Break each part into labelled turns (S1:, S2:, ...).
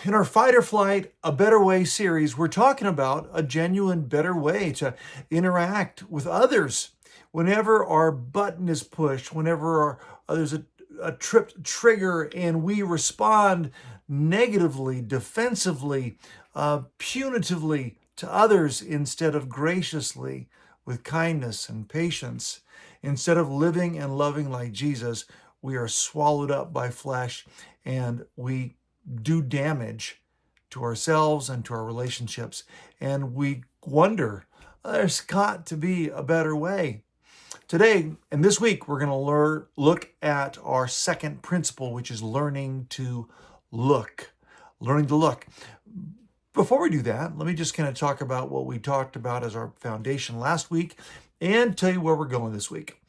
S1: In our Fight or Flight, A Better Way series, we're talking about a genuine better way to interact with others. Whenever our button is pushed, whenever there's a tripped trigger and we respond negatively, defensively, punitively to others instead of graciously with kindness and patience, instead of living and loving like Jesus, we are swallowed up by flesh and we do damage to ourselves and to our relationships. And we wonder, there's got to be a better way. Today and this week, we're going to look at our second principle, which is learning to look. Learning to look. Before we do that, let me just kind of talk about what we talked about as our foundation last week and tell you where we're going this week.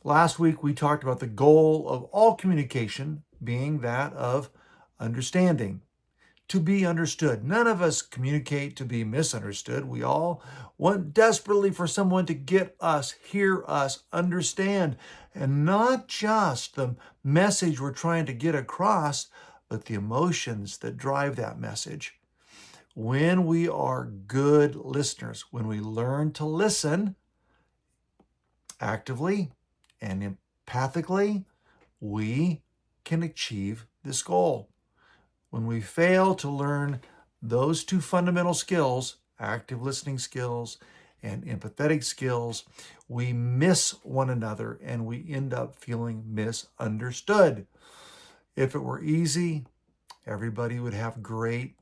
S1: Last week, we talked about the goal of all communication being that of understanding, to be understood. None of us communicate to be misunderstood. We all want desperately for someone to get us, hear us, understand, and not just the message we're trying to get across, but the emotions that drive that message. When we are good listeners, when we learn to listen actively and empathically, we can achieve this goal. When we fail to learn those two fundamental skills, active listening skills and empathetic skills, we miss one another and we end up feeling misunderstood. If it were easy, everybody would have great,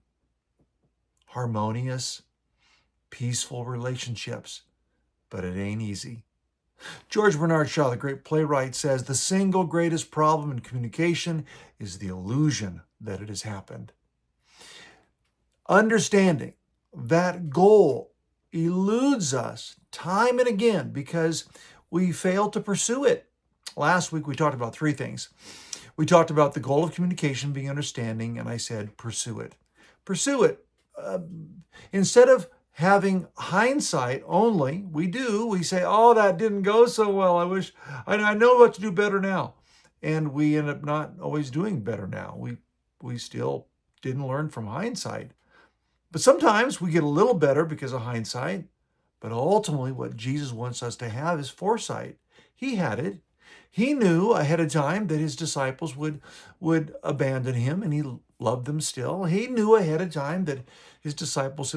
S1: harmonious, peaceful relationships, but it ain't easy. George Bernard Shaw, the great playwright, says the single greatest problem in communication is the illusion that it has happened. Understanding that goal eludes us time and again because we fail to pursue it. Last week, we talked about three things. We talked about the goal of communication being understanding, and I said, pursue it. Pursue it. Instead of having hindsight only, we say, oh, that didn't go so well. I know what to do better now. And we end up not always doing better now. We still didn't learn from hindsight. But sometimes we get a little better because of hindsight. But ultimately, what Jesus wants us to have is foresight. He had it. He knew ahead of time that his disciples would abandon him, and he loved them still. He knew ahead of time that his disciples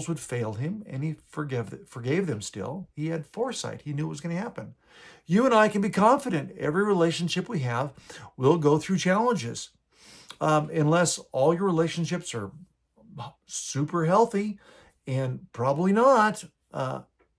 S1: would fail him, and he forgave them still. He had foresight. He knew it was going to happen. You and I can be confident every relationship we have will go through challenges. Unless all your relationships are super healthy, and probably not,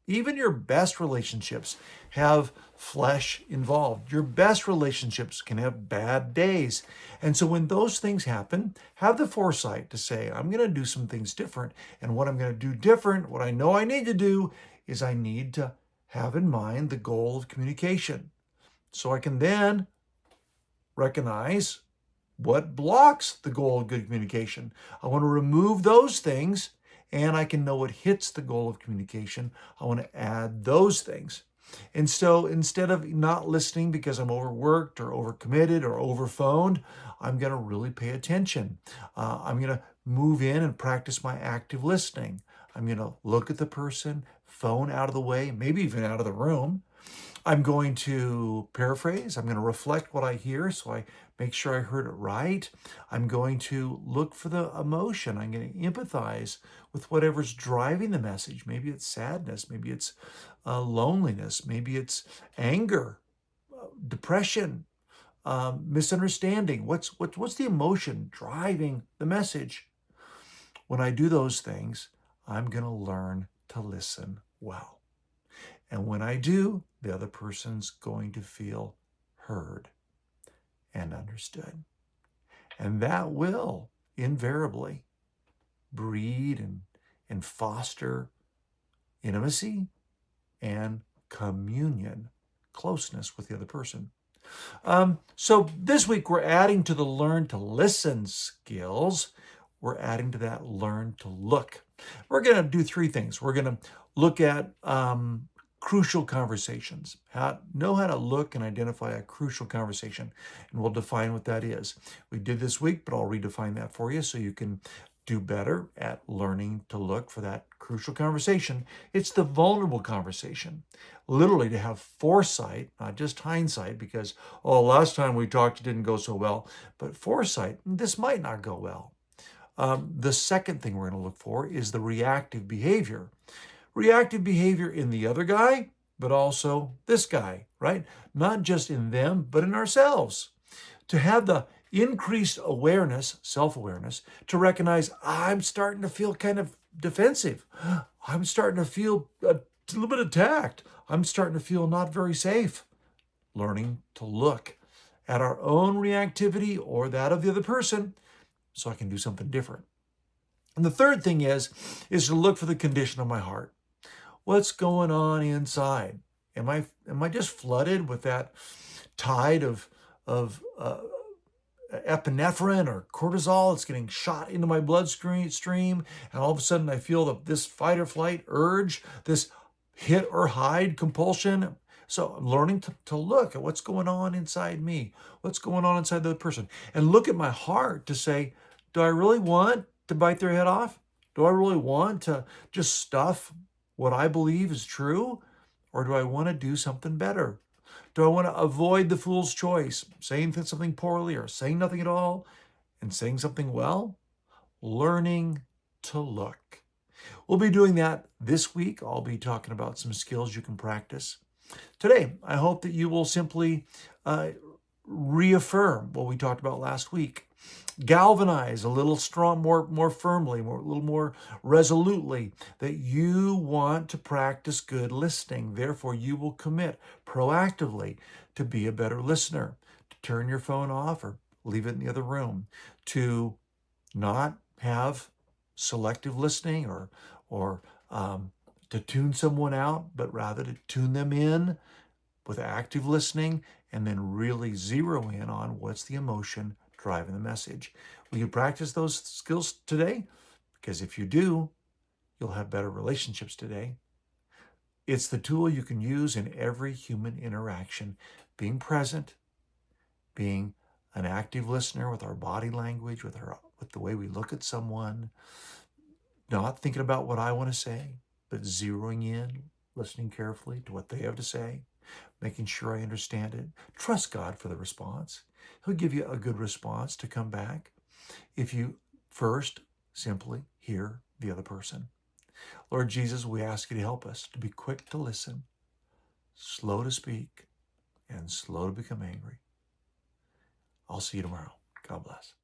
S1: even your best relationships have flesh involved. Your best relationships can have bad days. And so when those things happen, have the foresight to say, I'm going to do some things different. And what I'm going to do different, what I know I need to do, is I need to have in mind the goal of communication. So I can then recognize what blocks the goal of good communication. I want to remove those things, and I can know what hits the goal of communication. I want to add those things. And so instead of not listening because I'm overworked or overcommitted or overphoned, I'm going to really pay attention. I'm going to move in and practice my active listening. I'm going to look at the person, phone out of the way, maybe even out of the room. I'm going to paraphrase. I'm going to reflect what I hear so I make sure I heard it right. I'm going to look for the emotion. I'm going to empathize with whatever's driving the message. Maybe it's sadness. Maybe it's loneliness. Maybe it's anger, depression, misunderstanding. What's the emotion driving the message? When I do those things, I'm going to learn to listen well. And when I do, the other person's going to feel heard and understood. And that will invariably breed and foster intimacy and communion, closeness with the other person. So this week we're adding to the learn to listen skills, we're adding to that learn to look. We're going to do three things. We're going to look at crucial conversations. Know how to look and identify a crucial conversation, and we'll define what that is. We did this week, but I'll redefine that for you so you can do better at learning to look for that crucial conversation. It's the vulnerable conversation. Literally to have foresight, not just hindsight, because, oh, last time we talked, it didn't go so well, but foresight, this might not go well. The second thing we're going to look for is the reactive behavior. Reactive behavior in the other guy, but also this guy, right? Not just in them, but in ourselves. To have the increased awareness, self-awareness, to recognize I'm starting to feel kind of defensive. I'm starting to feel a little bit attacked. I'm starting to feel not very safe. Learning to look at our own reactivity or that of the other person so I can do something different. And the third thing is to look for the condition of my heart. What's going on inside? Am I just flooded with that tide of epinephrine or cortisol? It's getting shot into my bloodstream, and all of a sudden I feel this fight or flight urge, this hit or hide compulsion. So I'm learning to look at what's going on inside me, what's going on inside the other person, and look at my heart to say, do I really want to bite their head off? Do I really want to just stuff what I believe is true? Or do I want to do something better? Do I want to avoid the fool's choice, saying something poorly or saying nothing at all and saying something well? Learning to look. We'll be doing that this week. I'll be talking about some skills you can practice. Today, I hope that you will simply reaffirm what we talked about last week. Galvanize a little strong, more firmly, a little more resolutely that you want to practice good listening. Therefore, you will commit proactively to be a better listener, to turn your phone off or leave it in the other room, to not have selective listening or to tune someone out, but rather to tune them in with active listening and then really zero in on what's the emotion driving the message. Will you practice those skills today? Because if you do, you'll have better relationships today. It's the tool you can use in every human interaction. Being present, being an active listener with our body language, with the way we look at someone, not thinking about what I want to say, but zeroing in, listening carefully to what they have to say, making sure I understand it. Trust God for the response. He'll give you a good response to come back if you first simply hear the other person. Lord Jesus, we ask you to help us to be quick to listen, slow to speak, and slow to become angry. I'll see you tomorrow. God bless.